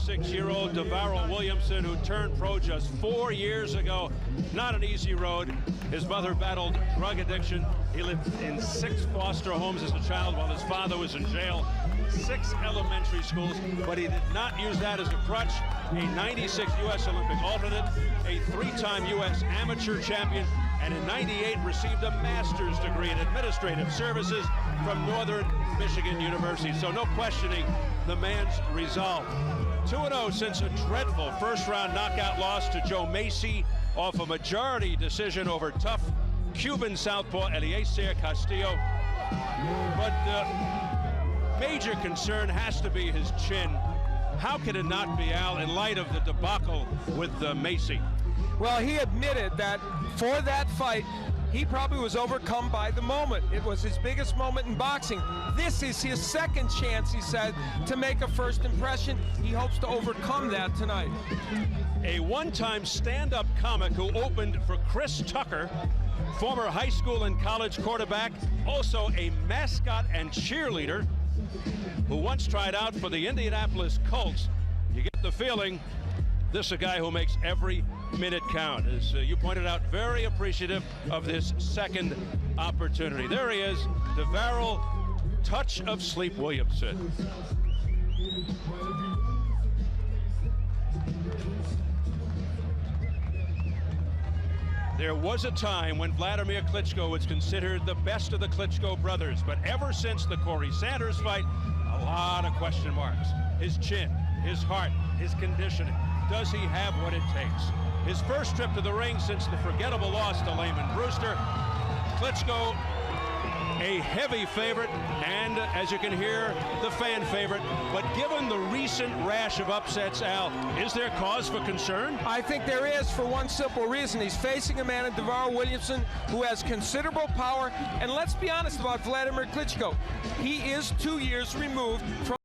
26-year-old Davaryl Williamson, who turned pro just 4 years ago. Not an easy road. His mother battled drug addiction. He lived in 6 foster homes as a child while his father was in jail. 6 elementary schools, but he did not use that as a crutch. A 96 U.S. Olympic alternate, a 3-time U.S. amateur champion, and in '98 received a master's degree in administrative services from Northern Michigan University. So no questioning the man's resolve. 2-0 since a dreadful first-round knockout loss to Joe Macy off a majority decision over tough Cuban southpaw Eliezer Castillo. But major concern has to be his chin. How could it not be, Al, in light of the debacle with Macy? Well, he admitted that for that fight, he probably was overcome by the moment. It was his biggest moment in boxing. This is his second chance, he said, to make a first impression. He hopes to overcome that tonight. A one-time stand-up comic who opened for Chris Tucker, former high school and college quarterback, also a mascot and cheerleader, who once tried out for the Indianapolis Colts. You get the feeling this is a guy who makes every minute count. As you pointed out, very appreciative of this second opportunity. There he is, Davaryl Touch of Sleep Williamson. There was a time when Vladimir Klitchko was considered the best of the Klitschko brothers, but ever since the Corey Sanders fight, a lot of question marks. His chin, his heart, his conditioning. Does he have what it takes? His first trip to the ring since the forgettable loss to Layman Brewster. Klitschko, a heavy favorite, and as you can hear, the fan favorite. But given the recent rash of upsets, Al, is there cause for concern? I think there is, for one simple reason. He's facing a man in Davaryl Williamson who has considerable power. And let's be honest about Vladimir Klitchko. He is 2 years removed from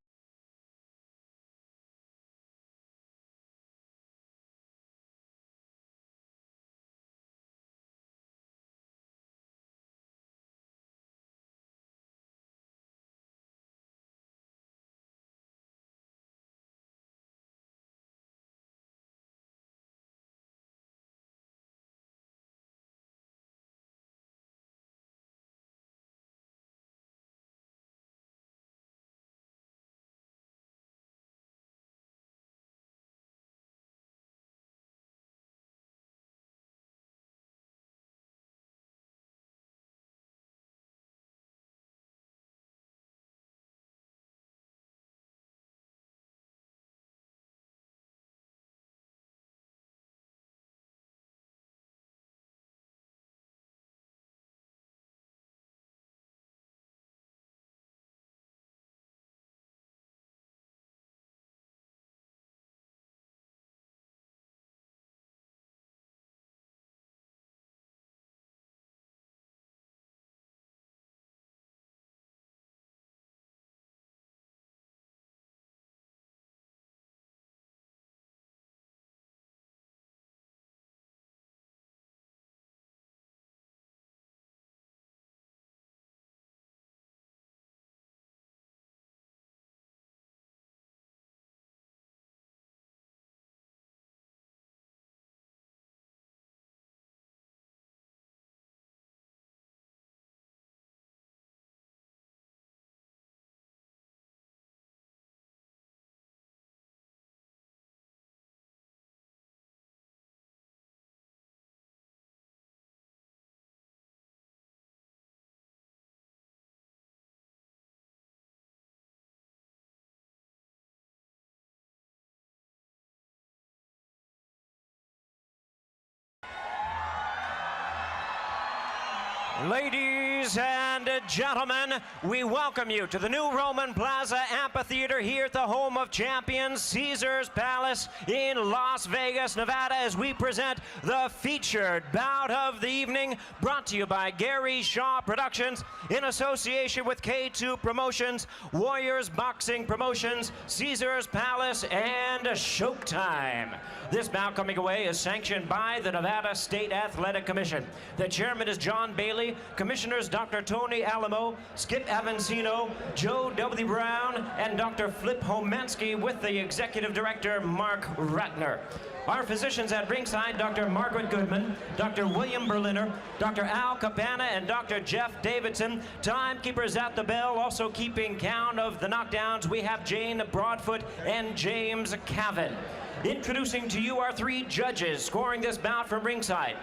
Ladies and gentlemen, we welcome you to the new Roman Plaza Amphitheater here at the home of champions, Caesars Palace in Las Vegas, Nevada, as we present the featured bout of the evening, brought to you by Gary Shaw Productions in association with K2 Promotions, Warriors Boxing Promotions, Caesars Palace, and Showtime. This bout coming away is sanctioned by the Nevada State Athletic Commission. The chairman is John Bailey. Day. Commissioners Dr. Tony Alamo, Skip Avancino, Joe W. Brown, and Dr. Flip Homensky with the Executive Director Mark Ratner. Our physicians at ringside, Dr. Margaret Goodman, Dr. William Berliner, Dr. Al Cabana, and Dr. Jeff Davidson. Timekeepers at the bell, also keeping count of the knockdowns. We have Jane Broadfoot and James Cavan. Introducing to you our 3 judges scoring this bout from ringside.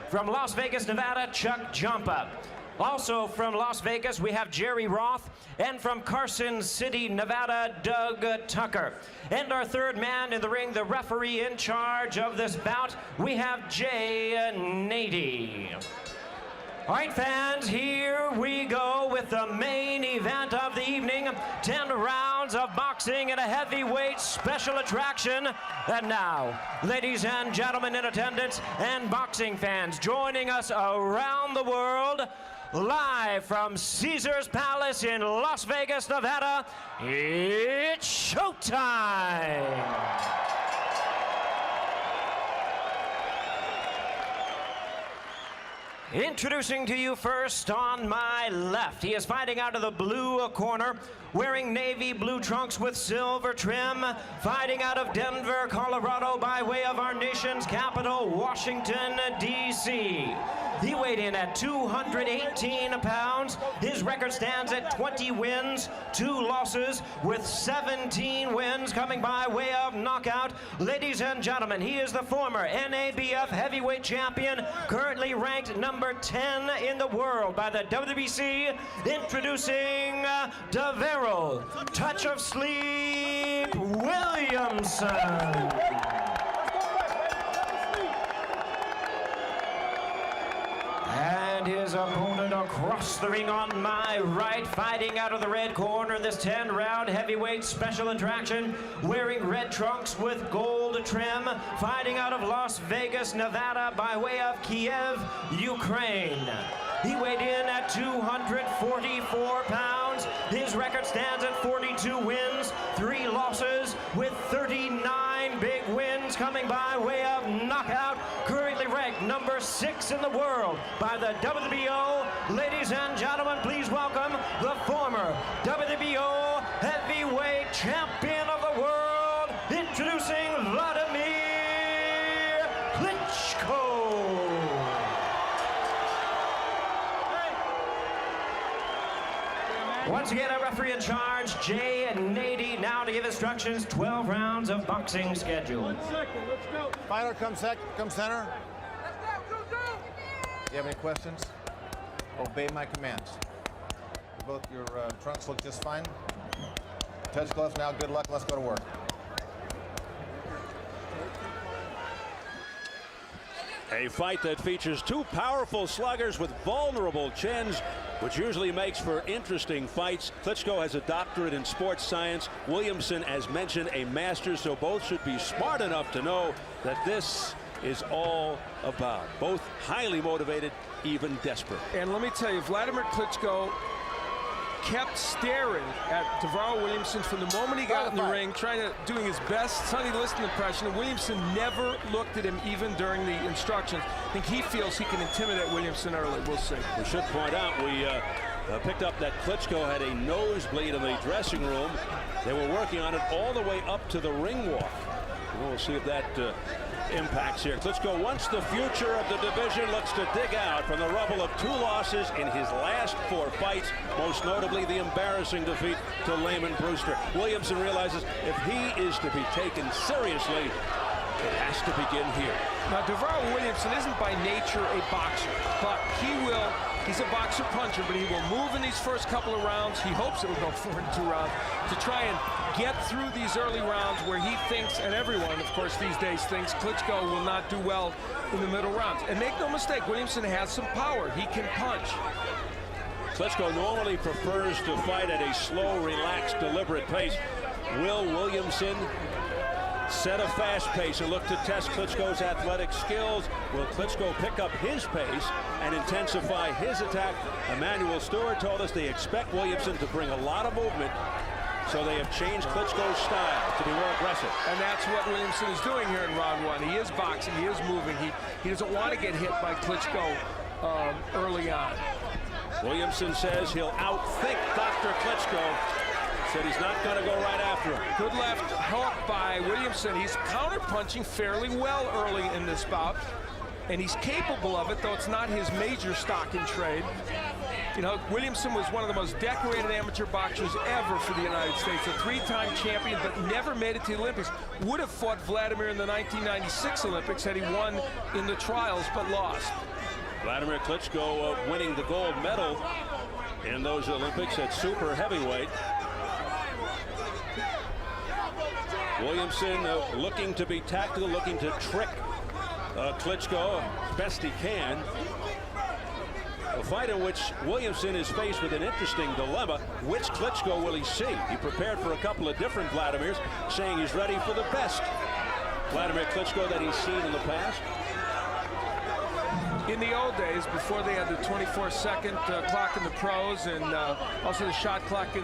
From Las Vegas, Nevada, Chuck Jumpa. Also from Las Vegas, we have Jerry Roth, and from Carson City, Nevada, Doug Tucker. And our 3rd man in the ring, the referee in charge of this bout, we have Jay Nady. All right, fans, here we go with the main event of the evening. 10 rounds of boxing and a heavyweight special attraction. And now, ladies and gentlemen in attendance and boxing fans joining us around the world, live from Caesar's Palace in Las Vegas, Nevada, it's showtime! Introducing to you first on my left, he is fighting out of the blue corner, wearing navy blue trunks with silver trim, fighting out of Denver, Colorado, by way of our nation's capital, Washington, D.C. He weighed in at 218 pounds. His record stands at 20 wins, 2 losses, with 17 wins coming by way of knockout. Ladies and gentlemen, he is the former NABF heavyweight champion, currently ranked number 10 in the world by the WBC. Introducing Davaryl Touch of Sleep Williamson. And his opponent across the ring on my right, fighting out of the red corner in this 10-round heavyweight special attraction, wearing red trunks with gold trim, fighting out of Las Vegas, Nevada, by way of Kiev, Ukraine. He weighed in at 244 pounds. His record stands at 42 wins, 3 losses, with 39 big wins coming by way of knockout. Currently ranked number 6 in the world by the WBO. Ladies and gentlemen, please welcome the former WBO heavyweight champion of the world, introducing Vladimir Klitchko. Once again, our referee in charge, Jay Nady, now to give instructions. 12 rounds of boxing schedule. 1 second, let's go. Fighter, come center. Do you have any questions? Obey my commands. Both your trunks look just fine. Touch gloves now, good luck, let's go to work. A fight that features 2 powerful sluggers with vulnerable chins, which usually makes for interesting fights. Klitschko has a doctorate in sports science. Williamson, as mentioned, a master, so both should be smart enough to know that this is all about. Both highly motivated, even desperate. And let me tell you, Vladimir Klitschko kept staring at Davaryl Williamson from the moment he got in the ring, doing his best Sonny Liston impression, and Williamson never looked at him even during the instructions. I think he feels he can intimidate Williamson early. We'll see. We should point out, we picked up that Klitschko had a nosebleed in the dressing room. They were working on it all the way up to the ring walk. We'll see if that impacts here. Klitschko, once the future of the division, looks to dig out from the rubble of 2 losses in his last 4 fights, most notably the embarrassing defeat to Layman Brewster. Williamson realizes if he is to be taken seriously, it has to begin here. Now, Davaryl Williamson isn't by nature a boxer, but he's a boxer puncher, but he will move in these first couple of rounds. He hopes it will go 4 in 2 rounds to try and get through these early rounds where he thinks, and everyone, of course, these days thinks Klitschko will not do well in the middle rounds. And make no mistake, Williamson has some power. He can punch. Klitschko normally prefers to fight at a slow, relaxed, deliberate pace. Will Williamson set a fast pace and look to test Klitschko's athletic skills? Will Klitschko pick up his pace and intensify his attack? Emmanuel Stewart told us they expect Williamson to bring a lot of movement, so they have changed Klitschko's style to be more aggressive. And that's what Williamson is doing here in round 1. He is boxing, he is moving. He doesn't want to get hit by Klitschko early on. Williamson says he'll outthink Dr. Klitschko. Said he's not going to go right after him. Good left hook by Williamson. He's counter-punching fairly well early in this bout, and he's capable of it, though it's not his major stock in trade. You know, Williamson was one of the most decorated amateur boxers ever for the United States, a three-time champion, but never made it to the Olympics. Would have fought Vladimir in the 1996 Olympics had he won in the trials, but lost. Vladimir Klitschko winning the gold medal in those Olympics at super heavyweight. Williamson looking to be tactical, looking to trick Klitschko as best he can. A fight in which Williamson is faced with an interesting dilemma. Which Klitschko will he see? He prepared for a couple of different Vladimirs, saying he's ready for the best Vladimir Klitschko that he's seen in the past. In the old days, before they had the 24-second clock in the pros and also the shot clock in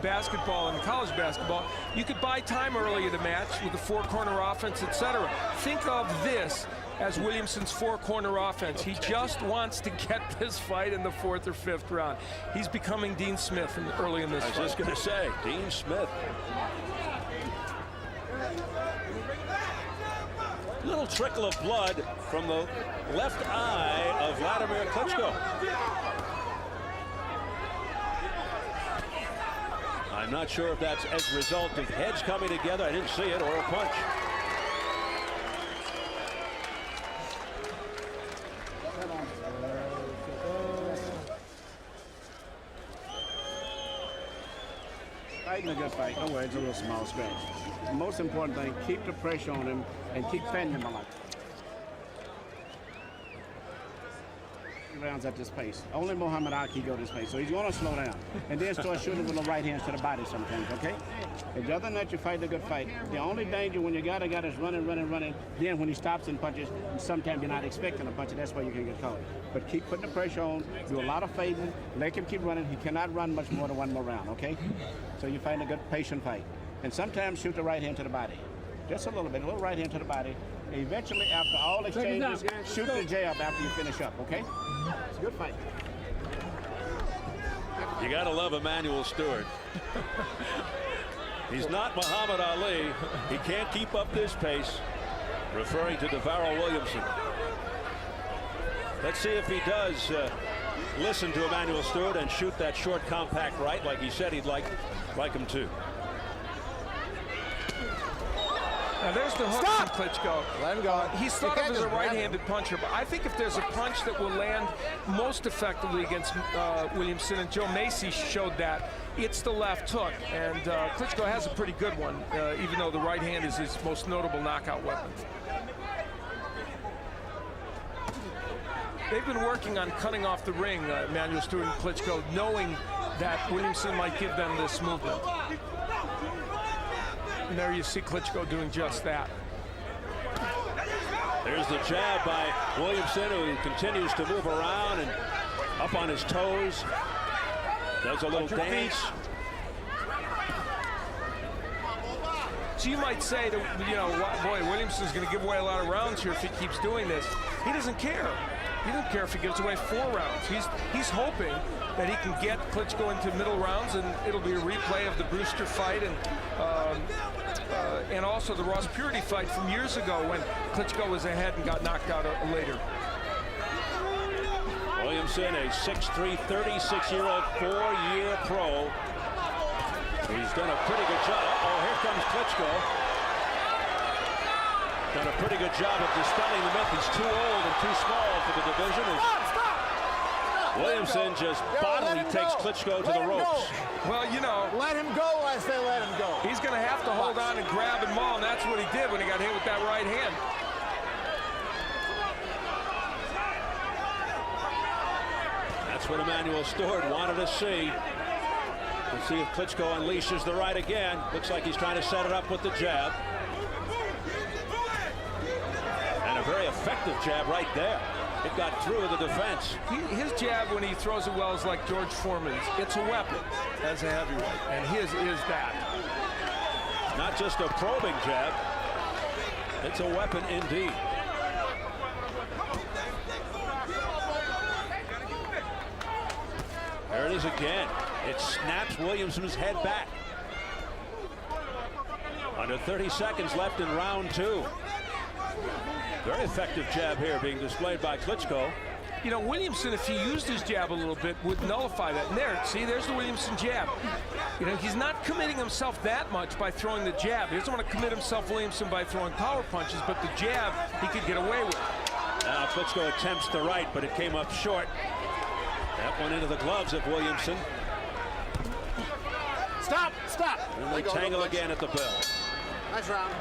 basketball and college basketball, you could buy time early in the match with the four-corner offense, etc. Think of this as Williamson's four-corner offense. He just wants to get this fight in the 4th or 5th round. He's becoming Dean Smith early in this fight. I was just going to say, Dean Smith. Little trickle of blood from the left eye of Vladimir Klitschko. I'm not sure if that's as a result of heads coming together, I didn't see it, or a punch. Fighting a good fight. Don't worry, it's a little small scratch. The most important thing, keep the pressure on him and keep fending him a lot. Rounds at this pace. Only Muhammad Ali go this pace, so he's going to slow down and then start shooting with the right hands to the body sometimes. Okay. And other than that, you fight a good fight. The only danger when you got a guy that's running. Then when he stops and punches, sometimes you're not expecting a punch, and that's why you can get caught. But keep putting the pressure on. Do a lot of fading. Let him keep running. He cannot run much more than one more round. Okay. So you find a good patient fight, and sometimes shoot the right hand to the body, just a little bit, a little right hand to the body. Eventually, after all exchanges, shoot the jab after you finish up, okay? It's a good fight. You got to love Emanuel Stewart. He's not Muhammad Ali. He can't keep up this pace, referring to Davaryl Williamson. Let's see if he does listen to Emanuel Stewart and shoot that short, compact right like he said he'd like him to. Now there's the hook from Klitschko. Let him go. He's thought of as a right-handed puncher, but I think if there's a punch that will land most effectively against Williamson, and Joe Macy showed that, it's the left hook. And Klitschko has a pretty good one, even though the right hand is his most notable knockout weapon. They've been working on cutting off the ring, Emanuel Stewart and Klitschko, knowing that Williamson might give them this movement. And there you see Klitschko doing just that. There's the jab by Williamson, who continues to move around and up on his toes. Does a little dance. So you might say that, you know, boy, Williamson's going to give away a lot of rounds here if he keeps doing this. He doesn't care. He doesn't care if he gives away 4 rounds. He's hoping that he can get Klitschko into middle rounds, and it'll be a replay of the Brewster fight and also the Ross Purity fight from years ago when Klitschko was ahead and got knocked out later. Williamson, a 6'3", 36-year-old, 4-year pro. He's done a pretty good job. Oh, here comes Klitschko. Done a pretty good job of dispelling the myth. He's too old and too small for the division. Williamson just bodily takes Klitschko to the ropes. Well, you know, Let him go, I say let him go. he's going to have to hold on and grab and maul, and that's what he did when he got hit with that right hand. That's what Emanuel Stewart wanted to see. Let's see if Klitschko unleashes the right again. Looks like he's trying to set it up with the jab. And a very effective jab right there. It got through the defense. His jab, when he throws it well, is like George Foreman's. It's a weapon as a heavyweight, and his is that. Not just a probing jab. It's a weapon indeed. There it is again. It snaps Williamson's head back. Under 30 seconds left in round 2. Very effective jab here being displayed by Klitschko. You know, Williamson, if he used his jab a little bit, would nullify that. And there, see, there's the Williamson jab. You know, he's not committing himself that much by throwing the jab. He doesn't want to commit himself, Williamson, by throwing power punches, but the jab he could get away with. Now Klitschko attempts the right, but it came up short. That one into the gloves of Williamson. Stop! Stop! And they tangle again at the bell. Nice round.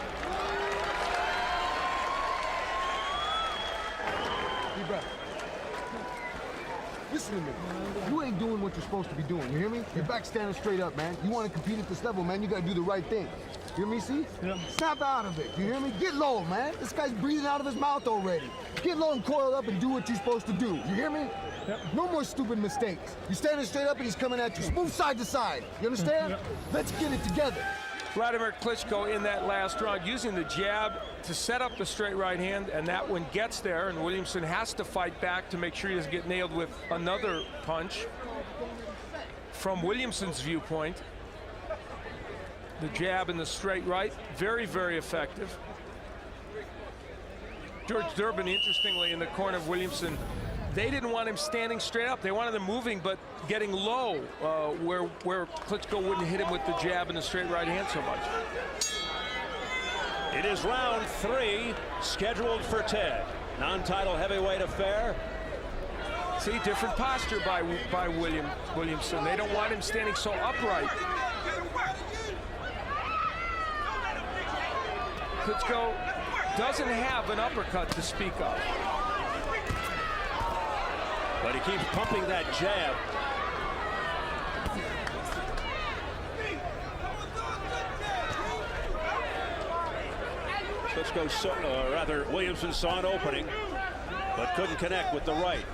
Deep breath. Listen to me. You ain't doing what you're supposed to be doing. You hear me? Your back's standing straight up, man. You want to compete at this level, man, you got to do the right thing. You hear me, see? Yeah. Snap out of it. You hear me? Get low, man. This guy's breathing out of his mouth already. Get low and coil up and do what you're supposed to do. You hear me? Yep. No more stupid mistakes. You're standing straight up and he's coming at you. Move side to side. You understand? Yep. Let's get it together. Vladimir Klitschko in that last round using the jab to set up the straight right hand, and that one gets there, and Williamson has to fight back to make sure he doesn't get nailed with another punch. From Williamson's viewpoint, the jab and the straight right, very, very effective. George Durbin, interestingly, in the corner of Williamson, they didn't want him standing straight up. They wanted him moving, but getting low, where Klitschko wouldn't hit him with the jab and the straight right hand so much. It is round 3, scheduled for Ted. Non-title heavyweight affair. See, different posture by Williamson. They don't want him standing so upright. Klitschko doesn't have an uppercut to speak of. But he keeps pumping that jab. Klitschko, Williamson saw an opening, but couldn't connect with the right.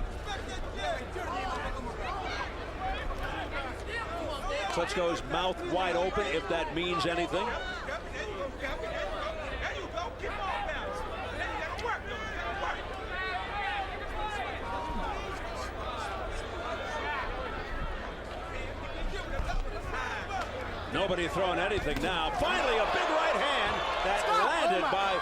Klitschko's mouth wide open, if that means anything. Nobody throwing anything now. Finally, a big right hand that landed by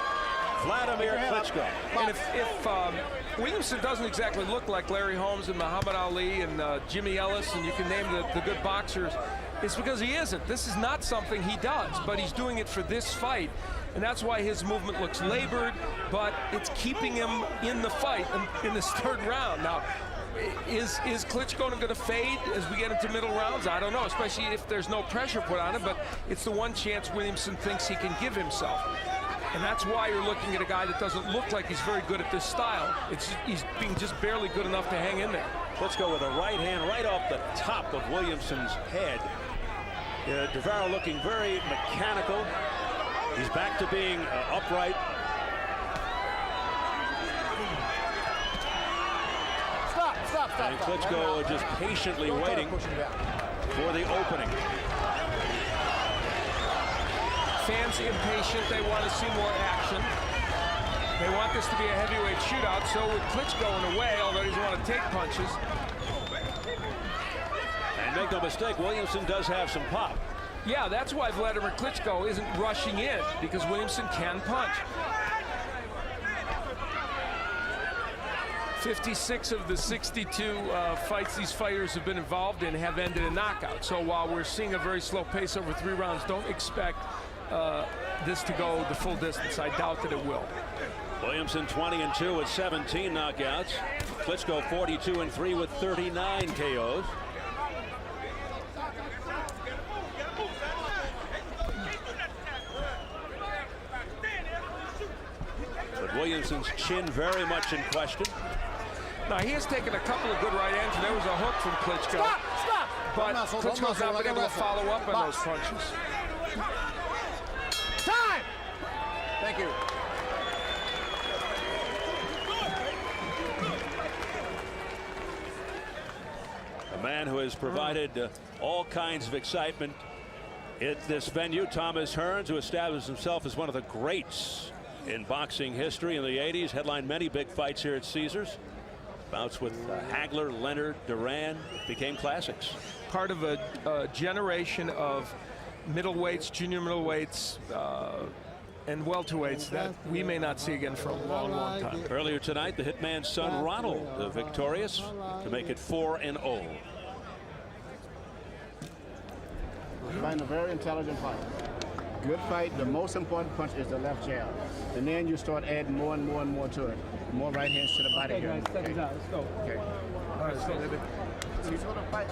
Vladimir Klitschko. And if Williamson doesn't exactly look like Larry Holmes and Muhammad Ali and Jimmy Ellis, and you can name the good boxers, it's because he isn't. This is not something he does, but he's doing it for this fight. And that's why his movement looks labored, but it's keeping him in the fight in this third round. Now, is Klitschko going to fade as we get into middle rounds? I don't know, especially if there's no pressure put on him, but it's the one chance Williamson thinks he can give himself. And that's why you're looking at a guy that doesn't look like he's very good at this style. He's being just barely good enough to hang in there. Klitschko with a right hand right off the top of Williamson's head. Davaryl looking very mechanical. He's back to being upright. Stop. And Klitschko just patiently waiting for the opening. Fans impatient, they want to see more action. They want this to be a heavyweight shootout, so with Klitschko in a way, although he doesn't want to take punches. And make no mistake, Williamson does have some pop. Yeah, that's why Vladimir Klitschko isn't rushing in, because Williamson can punch. 56 of the 62 fights these fighters have been involved in have ended in knockout. So while we're seeing a very slow pace over 3 rounds, don't expect this to go the full distance. I doubt that it will. Williamson 20-2 with 17 knockouts. Klitschko 42-3 with 39 KOs. But Williamson's chin very much in question. Now, he has taken a couple of good right hands. There was a hook from Klitschko. Stop! But Klitschko's not been able to follow up on those punches. Time! Thank you. A man who has provided all kinds of excitement at this venue, Thomas Hearns, who established himself as one of the greats in boxing history in the 80s, headlined many big fights here at Caesars. Bouts with Hagler, Leonard, Duran became classics. Part of a generation of middleweights, junior middleweights, and welterweights that we may not see again for a long, long time. Earlier tonight, the Hitman's son Ronald victorious to make it 4-0. Find a very intelligent fight. Good fight. The most important punch is the left jab, and then you start adding more and more and more to it. More right hands to the body here. Okay. Let's go. Okay. All right, so You sort of fight.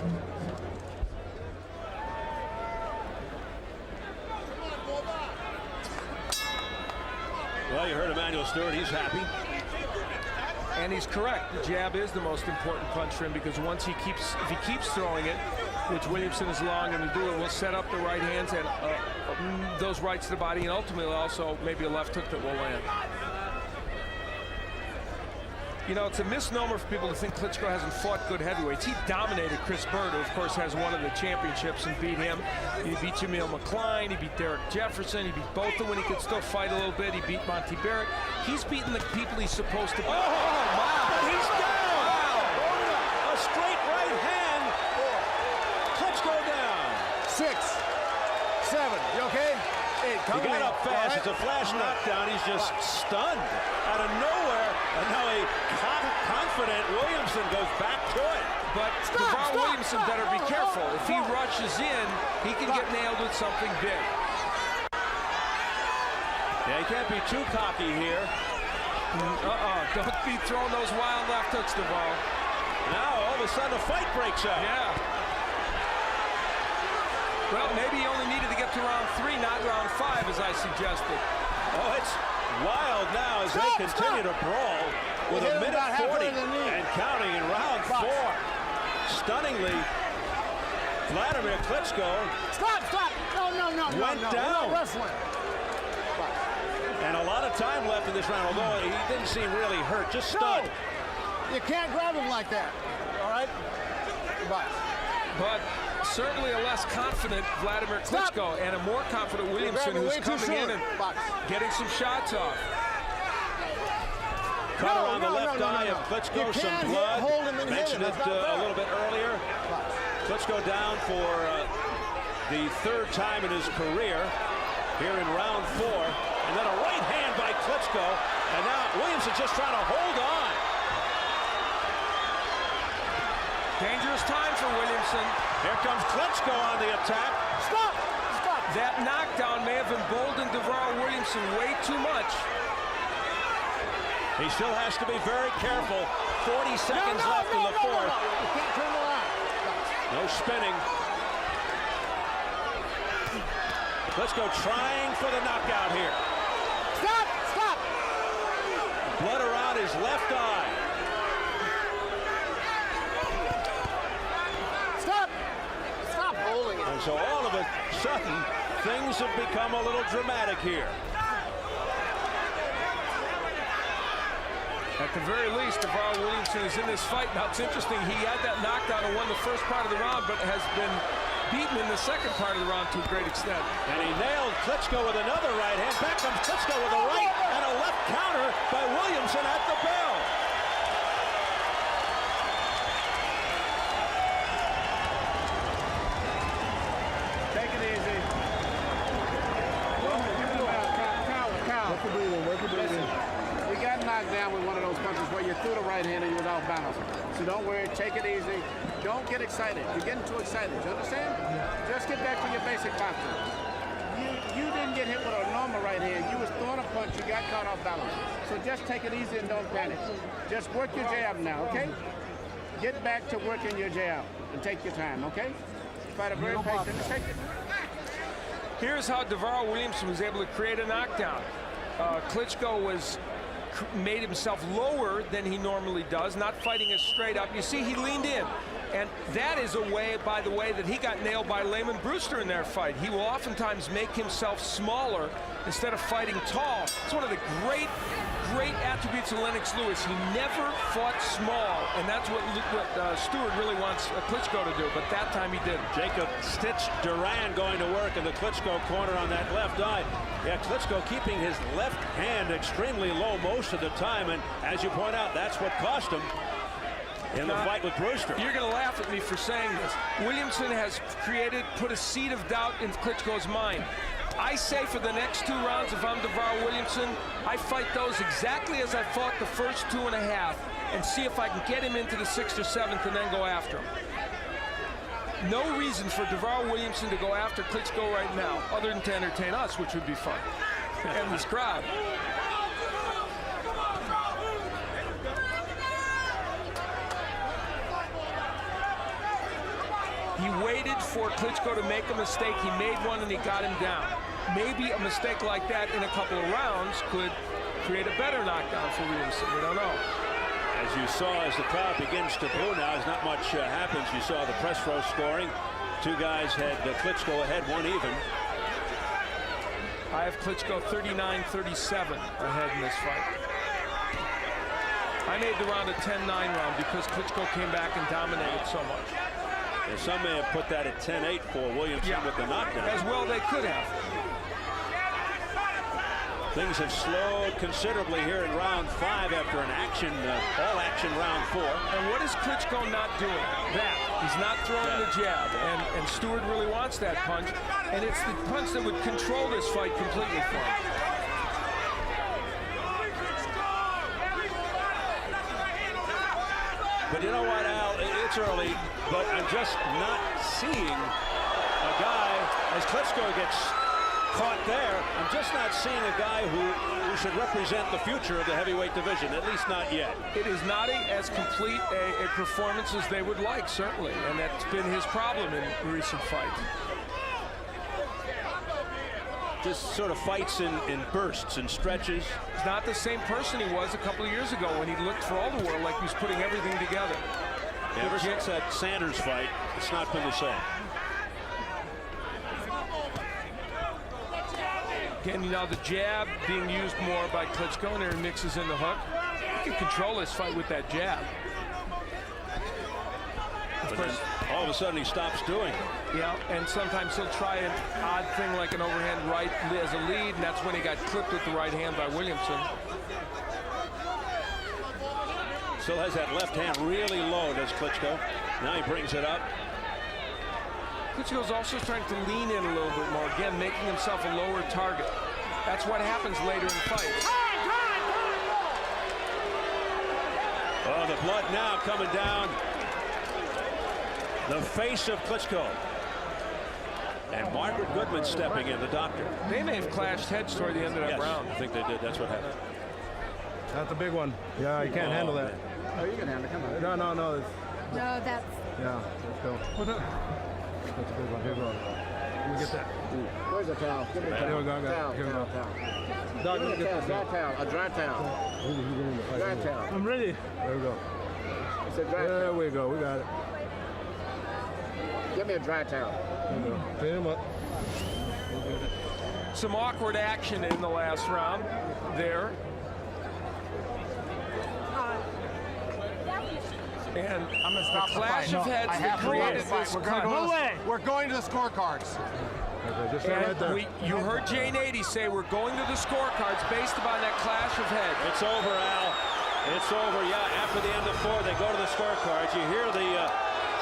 Well, you heard Emmanuel Stewart. He's happy. and he's correct. The jab is the most important punch for him, because once if he keeps throwing it, which Williamson is allowing him to do, it will set up the right hands and those rights to the body, and ultimately also maybe a left hook that will land. You know, it's a misnomer for people to think Klitschko hasn't fought good heavyweights. He dominated Chris Bird, who of course has one of the championships, and beat him. He beat Jameel McCline, he beat Derek Jefferson, he beat Botha when he could still fight a little bit, he beat Monty Barrett. He's beaten the people he's supposed to beat. Oh, wow! But he's down! Wow. A straight right hand. Klitschko down. 6, 7. You okay? 8. He got up fast. Right. It's a flash knockdown. He's just stunned out of nowhere. And now a confident Williamson goes back to it. But Davaryl Williamson better be careful. If he rushes in, he can get nailed with something big. Yeah, he can't be too cocky here. Don't be throwing those wild left hooks, Davaryl. Now, all of a sudden, a fight breaks out. Yeah. Well, maybe he only needed to get to round 3, not round 5, as I suggested. Oh, it's wild now as they continue to brawl with a minute 40 and counting in round 4. Stunningly, Vladimir Klitchko went down. And a lot of time left in this round, although he didn't seem really hurt, just stunned. You can't grab him like that. All right? But certainly a less confident Vladimir Klitschko and a more confident Williamson, who's coming in and getting some shots off. Cut around the left eye of Klitschko, some blood. Mentioned it a little bit earlier. Klitschko down for the 3rd time in his career here in round 4. And then a right hand by Klitschko. And now Williamson just trying to hold on. Dangerous time for Williamson. Here comes Klitschko on the attack. Stop! That knockdown may have emboldened Davaryl Williamson way too much. He still has to be very careful. 40 seconds left in the 4th. You can't turn around. No spinning. Klitschko trying for the knockout here. Stop! Blood around his left eye. Stop holding it. And so all of a sudden, things have become a little dramatic here. At the very least, Davaryl Williamson is in this fight. Now, it's interesting, he had that knockdown and won the first part of the round, but has been beaten in the second part of the round to a great extent. And he nailed Klitschko with another right hand. Back comes Klitschko with a right and a left counter by Williamson at the bell. Take it easy. Listen, we got knocked down with one of those punches where you threw the right hand and you was off balance. So don't worry, take it easy. Don't get excited. You're getting too excited. You understand? Just get back to your basic posture. You didn't get hit with a normal right hand. You was throwing a punch. You got caught off balance. So just take it easy and don't panic. Just work your jab now, okay? Get back to working your jab and take your time, okay? Fight a very patient. Just take it. Here's how Davaryl Williamson was able to create a knockdown. Klitschko made himself lower than he normally does, not fighting as straight up. You see, he leaned in. And that is a way, by the way, that he got nailed by Layman Brewster in their fight. He will oftentimes make himself smaller instead of fighting tall. It's one of the great attributes of Lennox Lewis. He never fought small, and that's what Stewart really wants Klitschko to do, but that time he didn't. Jacob Stitch Duran going to work in the Klitschko corner on that left eye. Yeah, Klitschko keeping his left hand extremely low most of the time, and as you point out, that's what cost him. in the fight with Brewster. You're going to laugh at me for saying this. Williamson has put a seed of doubt in Klitschko's mind. I say for the next 2 rounds, if I'm Davaryl Williamson, I fight those exactly as I fought the first 2.5 and see if I can get him into the 6th or 7th and then go after him. No reason for Davaryl Williamson to go after Klitschko right now, other than to entertain us, which would be fun, and this crowd. He waited for Klitschko to make a mistake. He made one and he got him down. Maybe a mistake like that in a couple of rounds could create a better knockdown for Williamson. We don't know. As you saw, as the crowd begins to boo now, as not much happens, you saw the press row scoring. 2 guys had Klitschko ahead, 1 even. I have Klitschko 39-37 ahead in this fight. I made the round a 10-9 round because Klitschko came back and dominated so much. And some may have put that at 10-8 for Williamson with the knockdown. As well they could have. Things have slowed considerably here in round 5 after an all-action round 4. And what is Klitschko not doing? That. He's not throwing the jab. And Stewart really wants that punch. And it's the punch that would control this fight completely for him. But you know what, Al? It's early, but I'm just not seeing a guy, as Klitschko gets caught there, I'm just not seeing a guy who should represent the future of the heavyweight division, at least not yet. It is not as complete a performance as they would like, certainly, and that's been his problem in recent fights. Just sort of fights in bursts and stretches. He's not the same person he was a couple of years ago when he looked for all the world like he was putting everything together. Ever since that Sanders fight, it's not been the same. Again, you know, the jab being used more by Klitschko, and there he mixes in the hook. He can control this fight with that jab. But then all of a sudden he stops doing it. Yeah, and sometimes he'll try an odd thing like an overhand right as a lead, and that's when he got clipped with the right hand by Williamson. Still has that left hand really low, does Klitschko. Now he brings it up. Klitschko's also trying to lean in a little bit more, again, making himself a lower target. That's what happens later in fights. Oh, the blood now coming down the face of Klitschko. And Margaret Goodman stepping in, the doctor. They may have clashed heads toward the end of that round. I think they did. That's what happened. That's a big one. Yeah, you can't handle that. Oh, you can handle it. Come on. No. No, that's... Yeah, let's go. That's a big one. Here we go. Let me get that. Where's the towel? Give me the towel. Here we go. Towel. Here we go. Give me the towel. Dry towel. A dry towel. Dry towel. I'm ready. There we go. It's a dry towel. There we go. We got it. Give me a dry towel. There we go. Clean him up. Some awkward action in the last round there. And I'm gonna stop the clash of heads that created this cut. We're going to the scorecards. Okay, just right there. You heard Jane 80 say we're going to the scorecards based upon that clash of heads. It's over, Al. It's over. Yeah, after the end of 4, they go to the scorecards. You hear the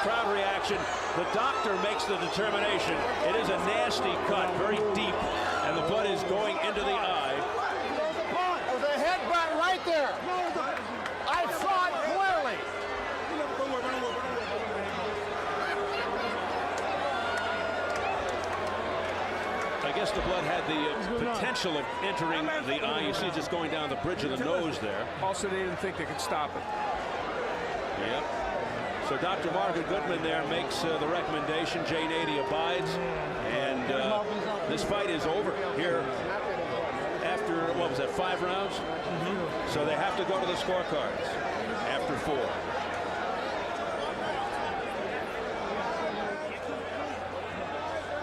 crowd reaction. The doctor makes the determination. It is a nasty cut, very deep, and the blood is going into the eye. There's a headbutt right there. I saw it clearly. I guess the blood had the potential of entering the eye. You see it just going down the bridge of the nose there. Also, they didn't think they could stop it. Yep. So Dr. Margaret Goodman there makes the recommendation. Jane 80 abides. And this fight is over here after, what was that, 5 rounds? So they have to go to the scorecards after 4.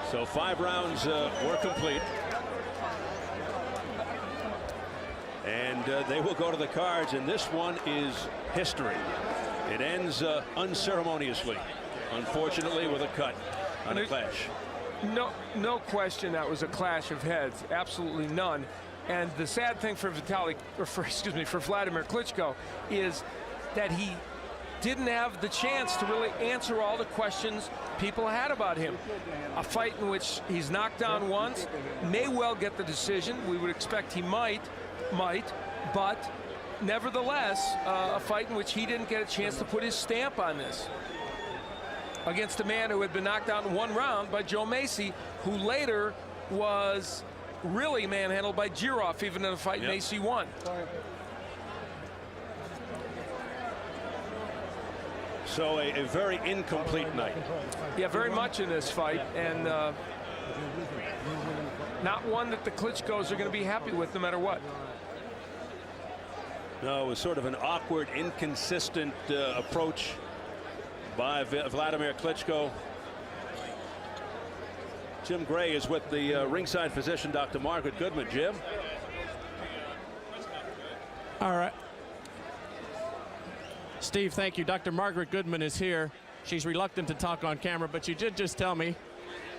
So 5 rounds were complete. And they will go to the cards, and this one is history. It ends unceremoniously, unfortunately, with a cut on a clash. No question that was a clash of heads, absolutely none. And the sad thing for Vladimir Klitschko is that he didn't have the chance to really answer all the questions people had about him. A fight in which he's knocked down once, may well get the decision. We would expect he might, but nevertheless, a fight in which he didn't get a chance to put his stamp on this. Against a man who had been knocked out in 1 round by Joe Macy, who later was really manhandled by Giroff, even in a fight Macy won. So a very incomplete night. Yeah, very much in this fight, and not one that the Klitschkos are going to be happy with no matter what. No, it was sort of an awkward, inconsistent approach by Vladimir Klitchko. Jim Gray is with the ringside physician, Dr. Margaret Goodman. Jim? All right. Steve, thank you. Dr. Margaret Goodman is here. She's reluctant to talk on camera, but she did just tell me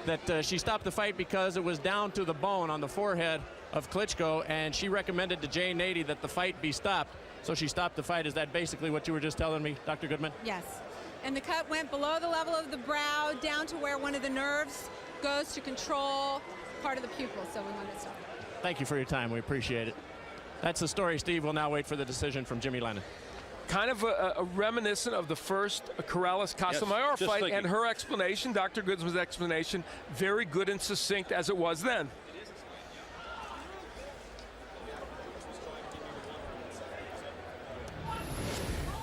that she stopped the fight because it was down to the bone on the forehead of Klitschko, and she recommended to Jay Nady that the fight be stopped. So she stopped the fight. Is that basically what you were just telling me, Dr. Goodman? Yes. And the cut went below the level of the brow, down to where one of the nerves goes to control part of the pupil. So we wanted to stop. Thank you for your time. We appreciate it. That's the story, Steve. We'll now wait for the decision from Jimmy Lennon. Kind of a reminiscent of the first Corrales-Casamayor fight, and her explanation, Dr. Goodman's explanation, very good and succinct as it was then.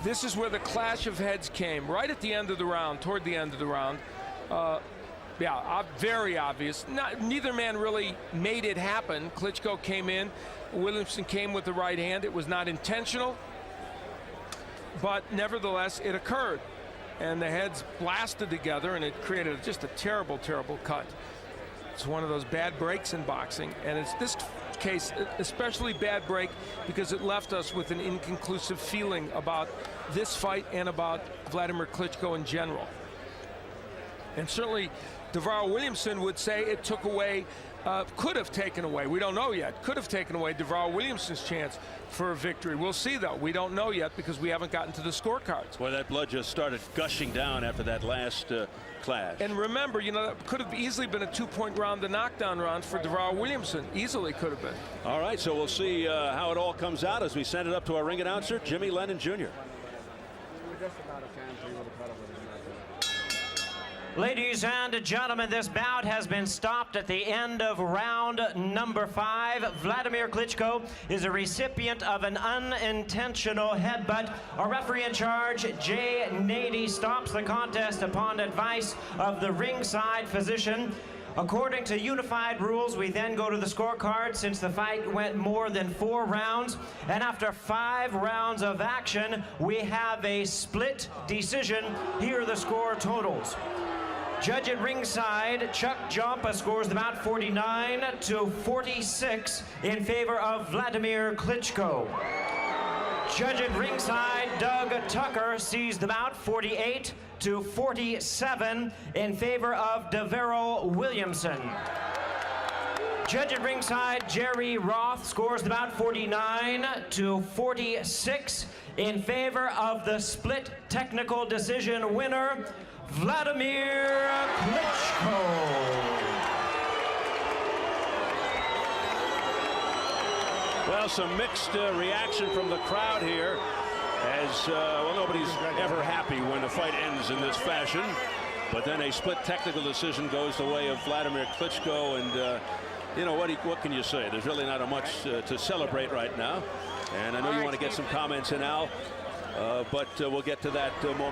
This is where the clash of heads came, right at the end of the round, toward the end of the round. Very obvious. Neither man really made it happen. Klitschko came in, Williamson came with the right hand. It was not intentional, but nevertheless, it occurred. And the heads blasted together, and it created just a terrible, terrible cut. It's one of those bad breaks in boxing, and it's this case especially bad break because it left us with an inconclusive feeling about this fight and about Vladimir Klitschko in general. And certainly Davaryl Williamson would say it took away, could have taken away, we don't know yet, could have taken away Davaryl Williamson's chance for a victory. We'll see, though. We don't know yet because we haven't gotten to the scorecards. Boy, that blood just started gushing down after that last clash. And remember, you know, that could have easily been a 2-point round, the knockdown round for Davaryl Williamson. Easily could have been. All right, so we'll see how it all comes out as we send it up to our ring announcer, Jimmy Lennon Jr. Ladies and gentlemen, this bout has been stopped at the end of round number 5. Vladimir Klitschko is a recipient of an unintentional headbutt. Our referee in charge, Jay Nady, stops the contest upon advice of the ringside physician. According to unified rules, we then go to the scorecard since the fight went more than 4 rounds. And after 5 rounds of action, we have a split decision. Here are the score totals. Judge at ringside, Chuck Jompa scores the bout 49-46 in favor of Vladimir Klitschko. Judge at ringside, Doug Tucker sees the bout 48-47 in favor of Davaryl Williamson. Judge at ringside, Jerry Roth scores the bout 49-46 in favor of the split technical decision winner, Vladimir Klitschko. Well, some mixed reaction from the crowd here as, well, nobody's ever happy when a fight ends in this fashion. But then a split technical decision goes the way of Vladimir Klitschko, and you know, what can you say? There's really not much to celebrate right now. And I know you want to get some comments in, Al, but we'll get to that moment.